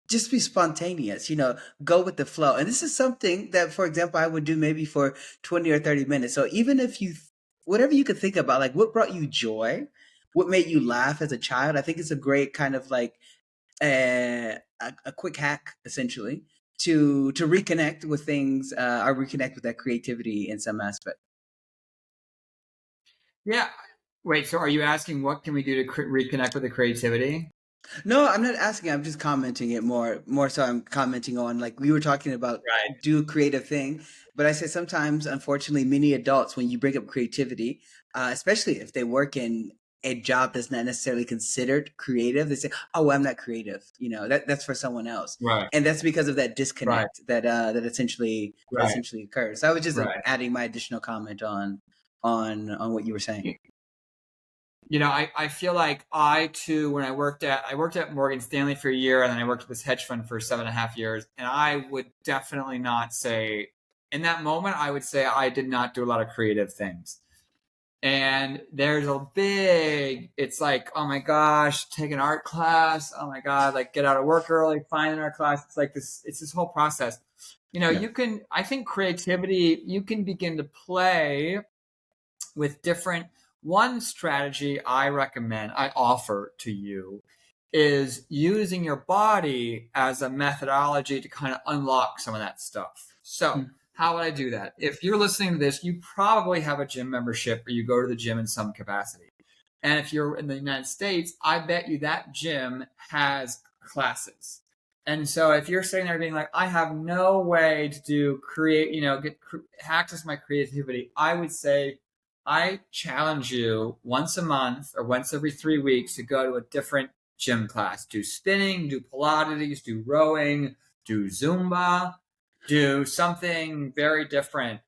just be spontaneous, go with the flow. And this is something that, for example, I would do maybe for 20 or 30 minutes. So even if whatever you could think about, like what brought you joy, what made you laugh as a child, I think it's a great kind of like a quick hack, essentially, to reconnect with things, or reconnect with that creativity in some aspect. Yeah. Wait, so are you asking what can we do to reconnect with the creativity? No, I'm not asking. I'm just commenting it more so. I'm commenting on, like, we were talking about Right. do creative thing, but I said sometimes, unfortunately, many adults, when you bring up creativity, especially if they work in a job that's not necessarily considered creative, they say, "Oh, I'm not creative." That's for someone else, Right. and that's because of that Right. disconnect that Right. essentially occurs. So I was just Right. adding my additional comment on what you were saying. I feel like I too, when I worked at Morgan Stanley for a year, and then I worked at this hedge fund for 7.5 years, and I would definitely not say in that moment, I would say I did not do a lot of creative things. And there's it's like, oh my gosh, take an art class. Oh my God, like get out of work early, find an art class. It's this whole process. Yeah. I think creativity, you can begin to play with different. One strategy I offer to you is using your body as a methodology to kind of unlock some of that stuff. So, Mm. how would I do that? If you're listening to this, you probably have a gym membership or you go to the gym in some capacity. And if you're in the United States, I bet you that gym has classes. And so if you're sitting there being like, I have no way to access my creativity, I would say, I challenge you once a month or once every 3 weeks to go to a different gym class. Do spinning, do Pilates, do rowing, do Zumba, do something very different.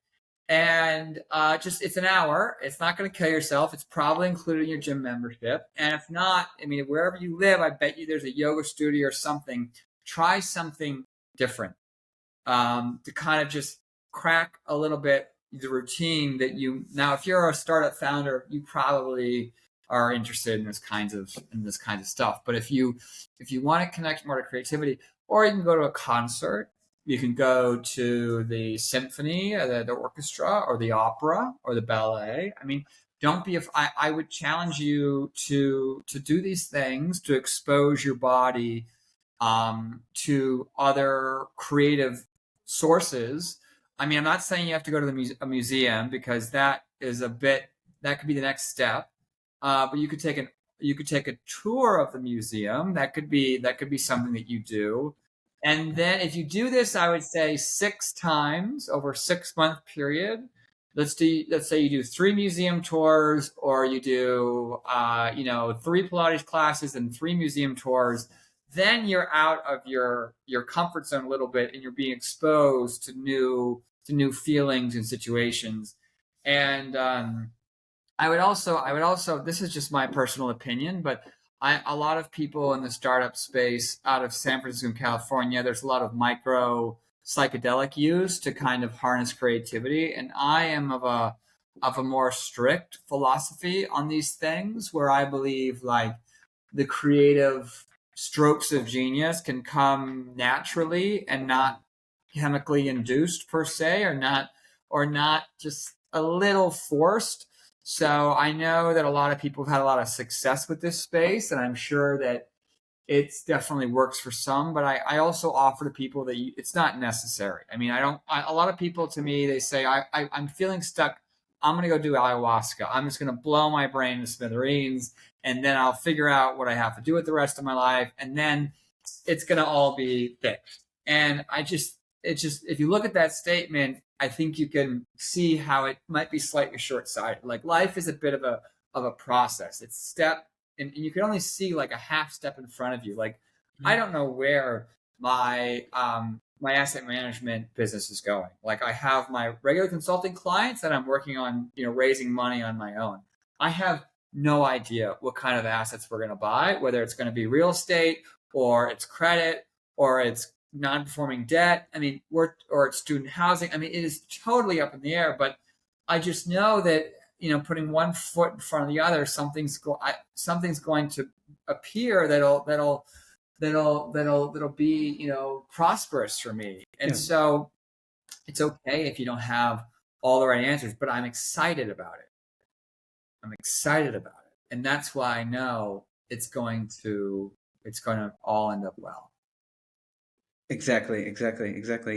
And just it's an hour. It's not going to kill yourself. It's probably included in your gym membership. And if not, I mean, wherever you live, I bet you there's a yoga studio or something. Try something different, to kind of just crack a little bit the routine that you now. If you're a startup founder, you probably are interested in this kinds of stuff. But if you want to connect more to creativity, or you can go to a concert, you can go to the symphony, the orchestra, or the opera, or the ballet. I mean, don't be. I would challenge you to do these things, to expose your body to other creative sources. I mean, I'm not saying you have to go to a museum, because that could be the next step. But you could take a tour of the museum. That could be something that you do. And then if you do this, I would say 6 times over a 6 month period. Let's say you do 3 museum tours, or you do 3 Pilates classes and 3 museum tours. Then you're out of your comfort zone a little bit, and you're being exposed to new feelings and situations. And I would also, this is just my personal opinion, but a lot of people in the startup space out of San Francisco and California, there's a lot of micro psychedelic use to kind of harness creativity. And I am of a more strict philosophy on these things, where I believe like the creative strokes of genius can come naturally and not chemically induced per se, or not just a little forced. So I know that a lot of people have had a lot of success with this space, and I'm sure that it's definitely works for some. But I also offer to people that it's not necessary. I mean, I don't. A lot of people, to me, they say I'm feeling stuck. I'm gonna go do ayahuasca. I'm just gonna blow my brain to smithereens, and then I'll figure out what I have to do with the rest of my life, and then it's gonna all be fixed. And it's just, if you look at that statement, I think you can see how it might be slightly short-sighted. Like, life is a bit of a process. It's step, and you can only see like a half step in front of you. Like, I don't know where my asset management business is going. Like, I have my regular consulting clients that I'm working on, raising money on my own. I have no idea what kind of assets we're going to buy, whether it's going to be real estate, or it's credit, or it's non-performing debt. I mean, or it's student housing. I mean, it is totally up in the air. But I just know that, putting one foot in front of the other, something's going to appear that'll be, prosperous for me. And Yeah. so it's okay if you don't have all the right answers, but I'm excited about it. I'm excited about it. And that's why I know it's going to all end up well. Exactly, exactly, exactly.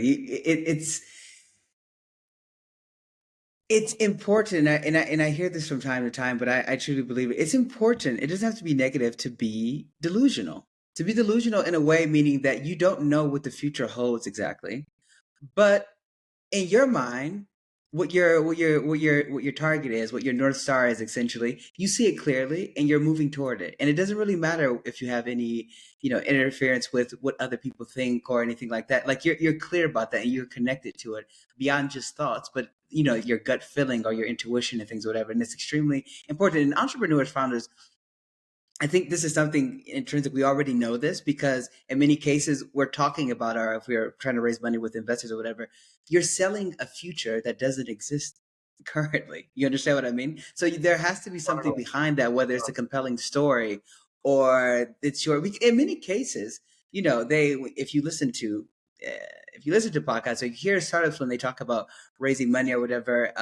It's important, and I hear this from time to time, but I truly believe it. It's important. It doesn't have to be negative to be delusional. To be delusional in a way, meaning that you don't know what the future holds exactly, but in your mind, what your target is, what your North Star is, essentially, you see it clearly and you're moving toward it. And it doesn't really matter if you have any, interference with what other people think or anything like that. Like, you're clear about that and you're connected to it beyond just thoughts, but your gut feeling or your intuition and things, whatever. And it's extremely important. And entrepreneurs, founders, I think this is something intrinsic. We already know this, because in many cases we're talking about if we're trying to raise money with investors or whatever, you're selling a future that doesn't exist currently. You understand what I mean? So there has to be something behind that, whether it's a compelling story or it's in many cases, if you listen to, uh, podcasts, or you hear startups when they talk about raising money or whatever,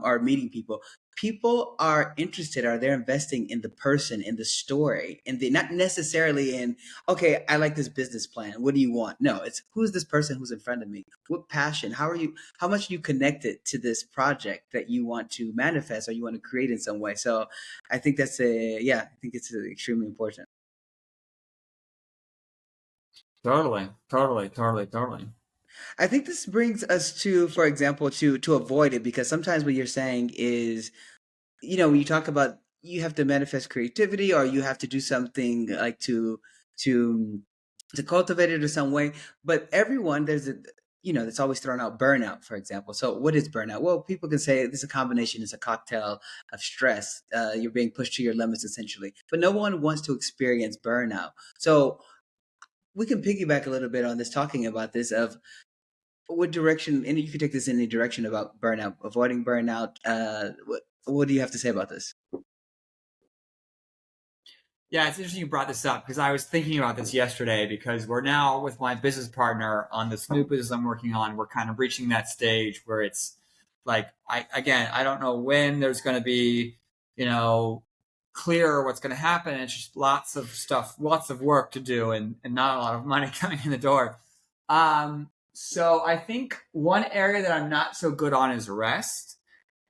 or meeting people are interested, or they're investing in the person, in the story, and they not necessarily in, okay, I like this business plan, what do you want? No, it's, who's this person who's in front of me, what passion, how much are you connected to this project that you want to manifest or you want to create in some way. So I think I think it's extremely important. Totally, totally, totally, totally. I think this brings us to, for example, to avoid it, because sometimes what you're saying is, when you talk about, you have to manifest creativity, or you have to do something like to to cultivate it in some way. But everyone, there's a, that's always thrown out burnout, for example. So what is burnout? Well, people can say this is a combination, it's a cocktail of stress. You're being pushed to your limits, essentially, but no one wants to experience burnout. So we can piggyback a little bit on this, talking about this, of what direction, and you can take this in any direction, about burnout, avoiding burnout. What do you have to say about this? Yeah, it's interesting you brought this up because I was thinking about this yesterday because we're now with my business partner on this new business I'm working on. We're kind of reaching that stage where it's like, I don't know when there's going to be, you know, clear what's going to happen. It's just lots of stuff, lots of work to do and not a lot of money coming in the door. So I think one area that I'm not so good on is rest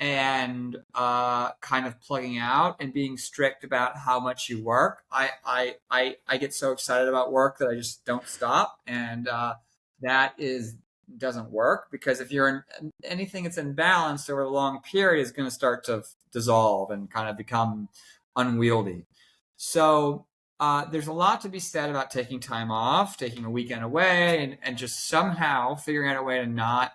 and kind of plugging out and being strict about how much you work. I get so excited about work that I just don't stop, and that is doesn't work because if you're in anything that's imbalanced over a long period is going to start to dissolve and kind of become unwieldy. So there's a lot to be said about taking time off, taking a weekend away, and just somehow figuring out a way to not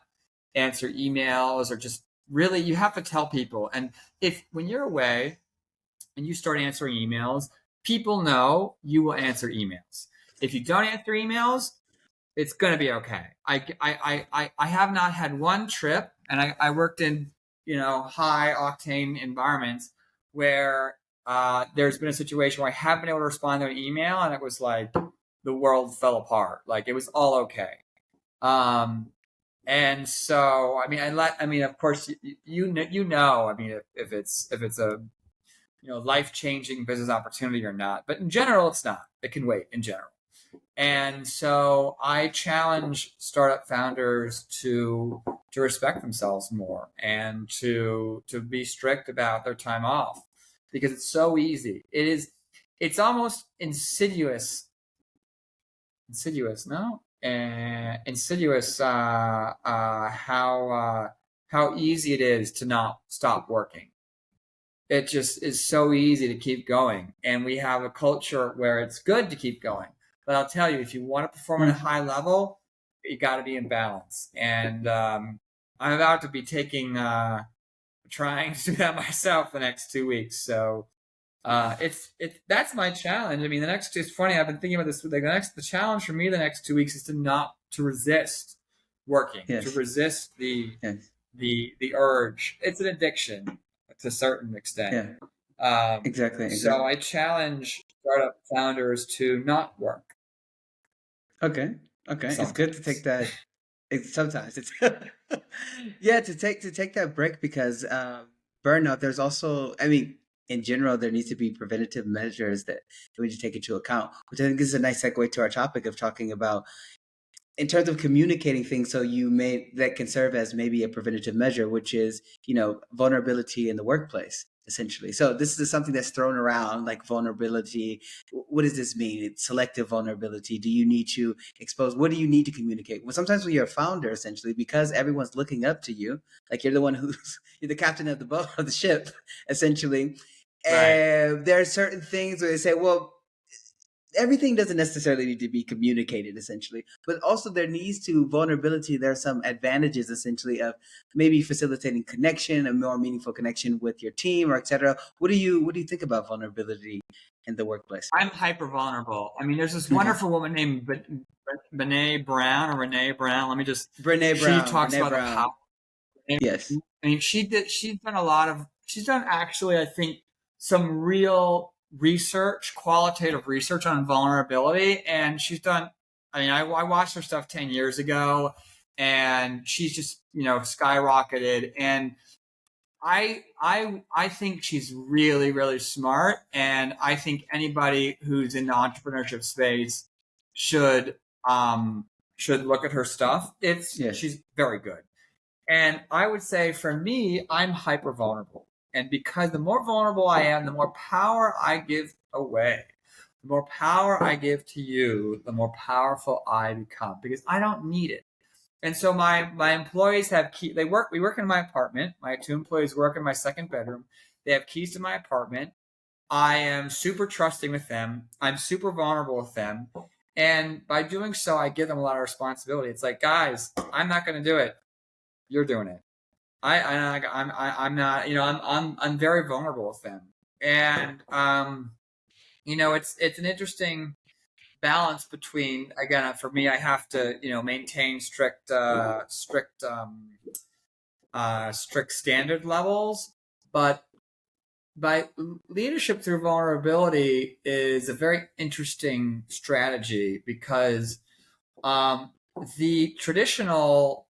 answer emails or just really you have to tell people. And if when you're away and you start answering emails, people know you will answer emails. If you don't answer emails, it's going to be okay. I have not had one trip, and I worked in high octane environments where there's been a situation where I haven't been able to respond to an email, and it was like the world fell apart. Like it was all okay. Um, and so, of course, I mean, if it's a life changing business opportunity or not, but in general, it's not. It can wait in general. And so, I challenge startup founders to respect themselves more and to be strict about their time off because it's so easy. It's almost insidious, no? Insidious how easy it is to not stop working. It just is so easy to keep going, and we have a culture where it's good to keep going. But I'll tell you, if you want to perform at a Mm. high level, you got to be in balance. And I'm about to be trying to do that myself the next 2 weeks. So it's that's my challenge. I mean, it's funny. I've been thinking about this. The challenge for me the next 2 weeks is to resist working, to Yes. resist Yes. the urge. It's an addiction to a certain extent. Yeah. Exactly. So Exactly. I challenge startup founders to not work Okay. Okay. It's good to take sometimes. that. Sometimes it's yeah, to take that break because burnout. There's also, I mean, in general, there needs to be preventative measures that we need to take into account, which I think is a nice segue to our topic of talking about in terms of communicating things. So you may that can serve as maybe a preventative measure, which is vulnerability in the workplace. Essentially, so this is something that's thrown around like vulnerability. What does this mean? It's selective vulnerability. Do you need to expose? What do you need to communicate? Well, sometimes when you're a founder, essentially, because everyone's looking up to you, like you're the one who's you're the captain of the boat of the ship, essentially. Right. And there are certain things where they say, well, everything doesn't necessarily need to be communicated, essentially, but also there needs to vulnerability. There are some advantages, essentially, of maybe facilitating connection, a more meaningful connection with your team, or etc. What do you think about vulnerability in the workplace? I'm hyper vulnerable. I mean, there's this Okay. wonderful woman named Brene Brown or Renee Brown. Let me just. Brene She Brown. talks Brene about the power. Brown. Yes. I mean, she's done a lot of. She's done actually, I think, some real research, qualitative research on vulnerability, and she's done. I mean, I watched her stuff 10 years ago, and she's just skyrocketed. And I think she's really really smart, and I think anybody who's in the entrepreneurship space should um should look at her stuff. It's Yes. She's very good. And I would say for me, I'm hyper vulnerable. And because the more vulnerable I am, the more power I give away. The more power I give to you, the more powerful I become because I don't need it. And so my employees have key. We work in my apartment. My two employees work in my second bedroom. They have keys to my apartment. I am super trusting with them. I'm super vulnerable with them. And by doing so, I give them a lot of responsibility. It's like, guys, I'm not going to do it. You're doing it. I'm not. I'm very vulnerable with them. And it's an interesting balance between, again, for me, I have to maintain strict standard levels, but by leadership through vulnerability is a very interesting strategy because um, the traditional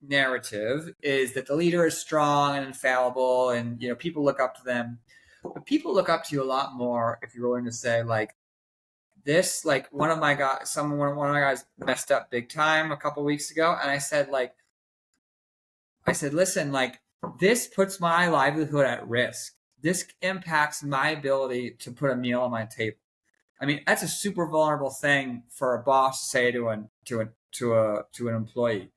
narrative is that the leader is strong and infallible, and people look up to them. But people look up to you a lot more if you're willing to say like this. Like one of my guys messed up big time a couple weeks ago, and I said, listen, like this puts my livelihood at risk. This impacts my ability to put a meal on my table. I mean, that's a super vulnerable thing for a boss to say to an employee.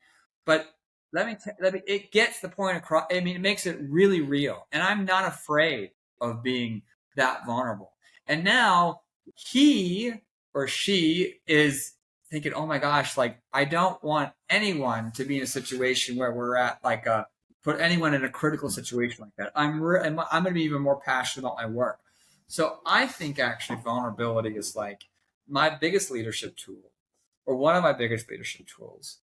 But it gets the point across. I mean, it makes it really real, and I'm not afraid of being that vulnerable. And now he or she is thinking, "Oh my gosh, like I don't want anyone to be in a situation where we're at like a put anyone in a critical situation like that. I'm going to be even more passionate about my work." So I think actually vulnerability is like my biggest leadership tool, or one of my biggest leadership tools,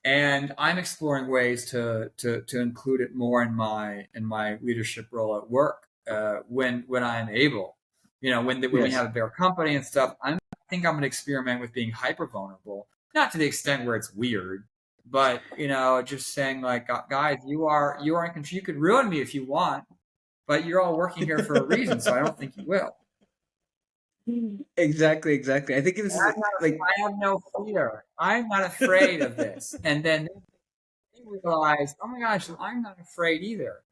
and I'm exploring ways to include it more in my leadership role at work when I'm able. When we Yes. have a bigger company and stuff, I think I'm going to experiment with being hyper vulnerable, not to the extent where it's weird, but just saying like, guys, you are in control. You could ruin me if you want, but you're all working here for a reason, so I don't think you will. Exactly, exactly. I think this is like I have no fear. I'm not afraid of this. And then they realize, oh my gosh, I'm not afraid either.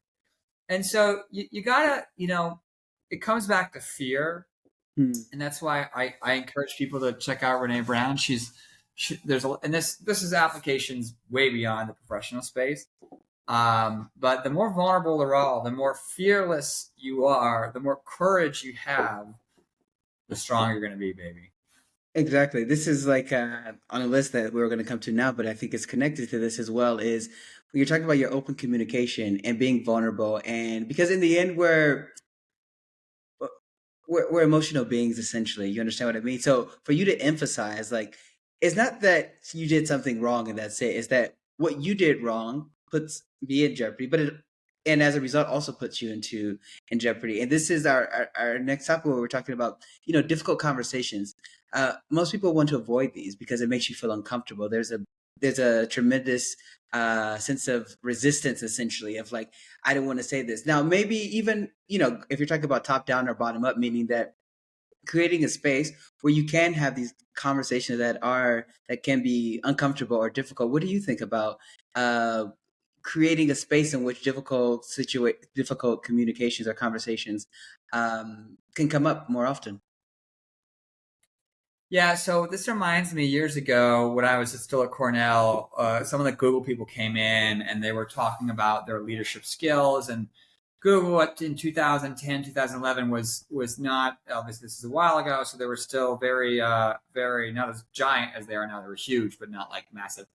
And so you gotta, it comes back to fear. Hmm. And that's why I encourage people to check out Renee Brown. There's and this is applications way beyond the professional space. But the more vulnerable they're all, the more fearless you are, the more courage you have, the stronger you're going to be, baby. Exactly. This is like on a list that we're going to come to now, but I think it's connected to this as well. Is when you're talking about your open communication and being vulnerable, and because in the end, we're emotional beings essentially. You understand what I mean? So for you to emphasize, like, it's not that you did something wrong and that's it. It's that what you did wrong puts me in jeopardy, and as a result also puts you in jeopardy. And this is our next topic where we're talking about difficult conversations. Most people want to avoid these because it makes you feel uncomfortable. There's a tremendous sense of resistance, essentially, of like, I don't want to say this. Now, maybe even, if you're talking about top down or bottom up, meaning that creating a space where you can have these conversations that can be uncomfortable or difficult. What do you think about uh, creating a space in which difficult communications or conversations can come up more often? Yeah, so this reminds me years ago when I was still at Cornell, some of the Google people came in and they were talking about their leadership skills. And Google in 2010, 2011 was not, obviously this is a while ago, so they were still very not as giant as they are now. They were huge, but not like massive.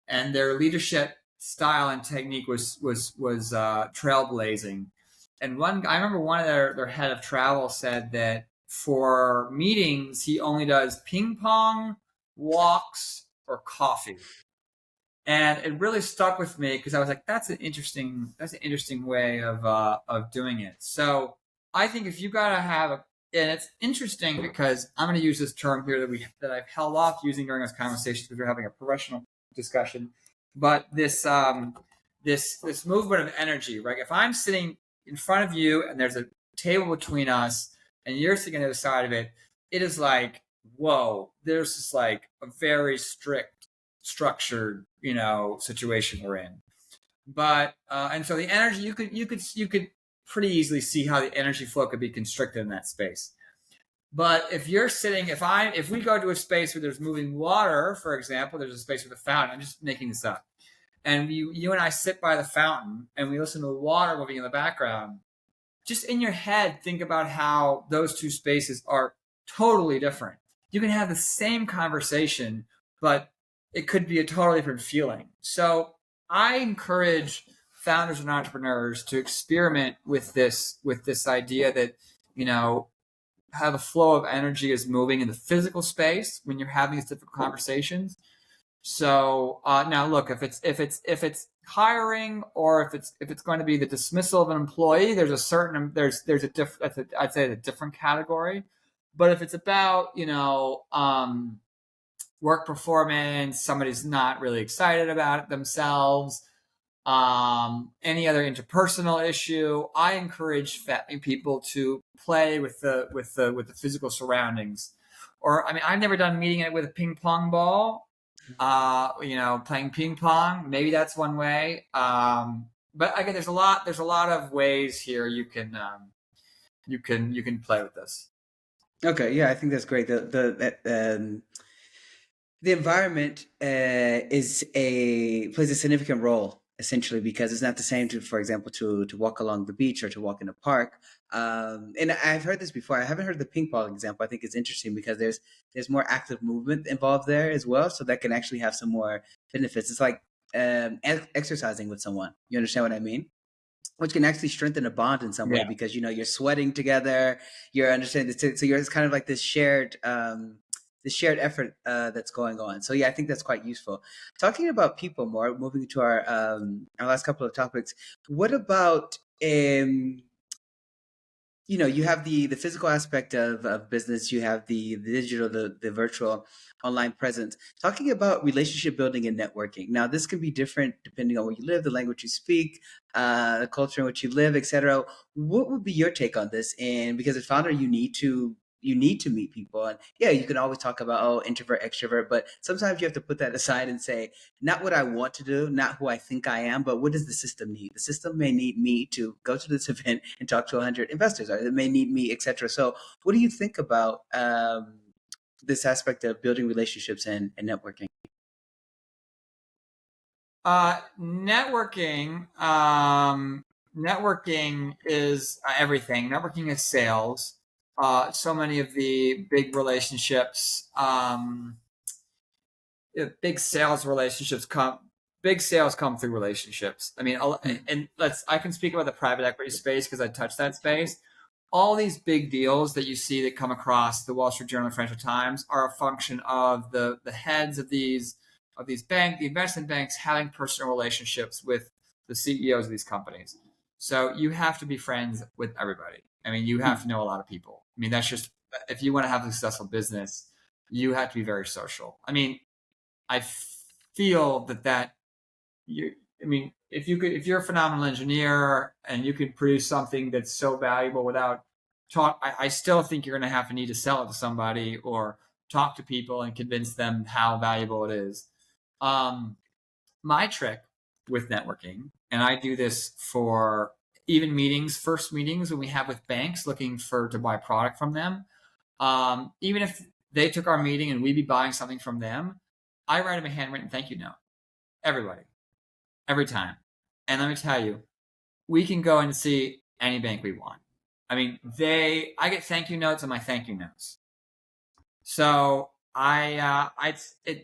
And their leadership style and technique was trailblazing. And I remember one of their head of travel said that for meetings he only does ping pong, walks, or coffee. And it really stuck with me because I was like, that's an interesting way of doing it. So I think if you gotta have and it's interesting because I'm going to use this term here that I've held off using during this conversation because we're having a professional discussion, but this movement of energy, right? If I'm sitting in front of you and there's a table between us and you're sitting on the other side of it, it is like, whoa, there's just like a very strict structured situation we're in. But and so the energy, you could pretty easily see how the energy flow could be constricted in that space. But if you're sitting, if we go to a space where there's moving water, for example, there's a space with a fountain. I'm just making this up, and you and I sit by the fountain and we listen to the water moving in the background. Just in your head, think about how those two spaces are totally different. You can have the same conversation, but it could be a totally different feeling. So I encourage founders and entrepreneurs to experiment with this idea that, you know, how the flow of energy is moving in the physical space when you're having these difficult conversations. So now, look, if it's hiring, or if it's going to be the dismissal of an employee, there's a different, I'd say a different category. But if it's about work performance, somebody's not really excited about it themselves, any other interpersonal issue, I encourage people to play with the physical surroundings. Or, I mean, I've never done meeting it with a ping pong ball. Playing ping pong, maybe that's one way. But again, there's a lot of ways here you can play with this. Okay, yeah, I think that's great. The environment is a plays a significant role essentially because it's not the same to, for example, to walk along the beach or to walk in a park. And I've heard this before. I haven't heard the ping pong example. I think it's interesting because there's more active movement involved there as well, so that can actually have some more benefits. It's like exercising with someone. You understand what I mean? Which can actually strengthen a bond in some way Yeah. because you're sweating together, you're understanding so you're it's kind of like this shared effort that's going on. So yeah, I think that's quite useful. Talking about people more, moving to our last couple of topics. What about you have the physical aspect of business, you have the digital, the virtual online presence. Talking about relationship building and networking. Now, this can be different depending on where you live, the language you speak, the culture in which you live, etc. What would be your take on this? And because as founder, you need to meet people, and yeah, you can always talk about, oh, introvert, extrovert, but sometimes you have to put that aside and say, not what I want to do, not who I think I am, but what does the system need? The system may need me to go to this event and talk to 100 investors, or it may need me, etc. So, what do you think about this aspect of building relationships and networking? Networking is everything. Networking is sales. So many of the big sales come through relationships. I mean, Hmm. and I can speak about the private equity space because I touched that space. All these big deals that you see that come across the Wall Street Journal and Financial Times are a function of the heads the investment banks having personal relationships with the CEOs of these companies. So you have to be friends with everybody. I mean, you have to know a lot of people. I mean, that's just, if you want to have a successful business, you have to be very social. I mean, I feel that you. I mean, if you're a phenomenal engineer and you can produce something that's so valuable without talk, I still think you're going to have to need to sell it to somebody or talk to people and convince them how valuable it is. Um, my trick with networking, and I do this for even first meetings when we have with banks looking to buy product from them. Even if they took our meeting and we'd be buying something from them, I write them a handwritten thank you note. Everybody, every time. And let me tell you, we can go and see any bank we want. I mean, I get thank you notes on my thank you notes. So I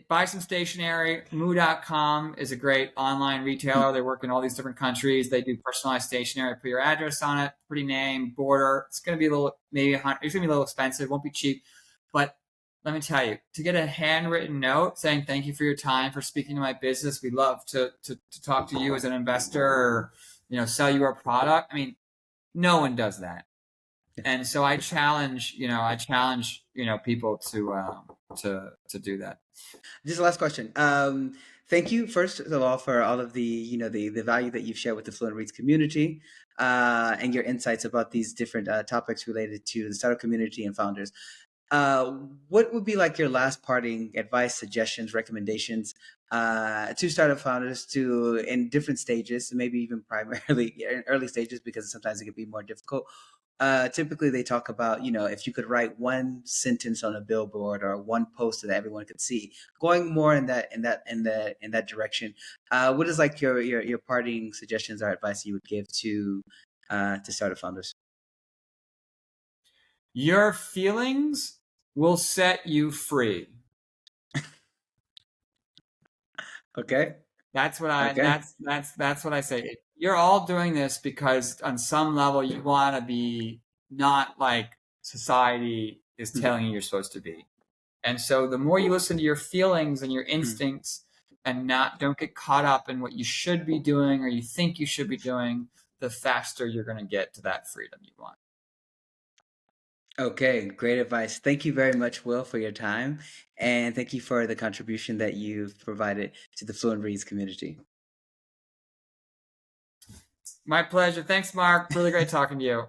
buy some stationery. Moo.com is a great online retailer. They work in all these different countries. They do personalized stationery. Put your address on it, pretty name, border. It's going to be a little, maybe it's going to be a little expensive. Won't be cheap, but let me tell you, to get a handwritten note saying thank you for your time for speaking to my business. We'd love to talk to you as an investor, or sell you our product. I mean, no one does that. And so I challenge people to do that. Just the last question. Thank you first of all for all of the value that you've shared with the Fluent Reads community, and your insights about these different topics related to the startup community and founders. Uh, what would be like your last parting advice, suggestions, recommendations to startup founders to in different stages, maybe even primarily in early stages because sometimes it can be more difficult. Typically, they talk about if you could write one sentence on a billboard or one poster that everyone could see, going more in that direction. What is like your parting suggestions or advice you would give to startup founders? Your feelings will set you free. Okay. Okay. That's what I say. You're all doing this because on some level you want to be not like society is Mhm. telling you you're supposed to be. And so the more you listen to your feelings and your Mhm. instincts, and don't get caught up in what you should be doing or you think you should be doing, the faster you're going to get to that freedom you want. Okay, great advice. Thank you very much, Will, for your time, and thank you for the contribution that you've provided to the Fluent Reads community. My pleasure. Thanks, Mark. Really great talking to you.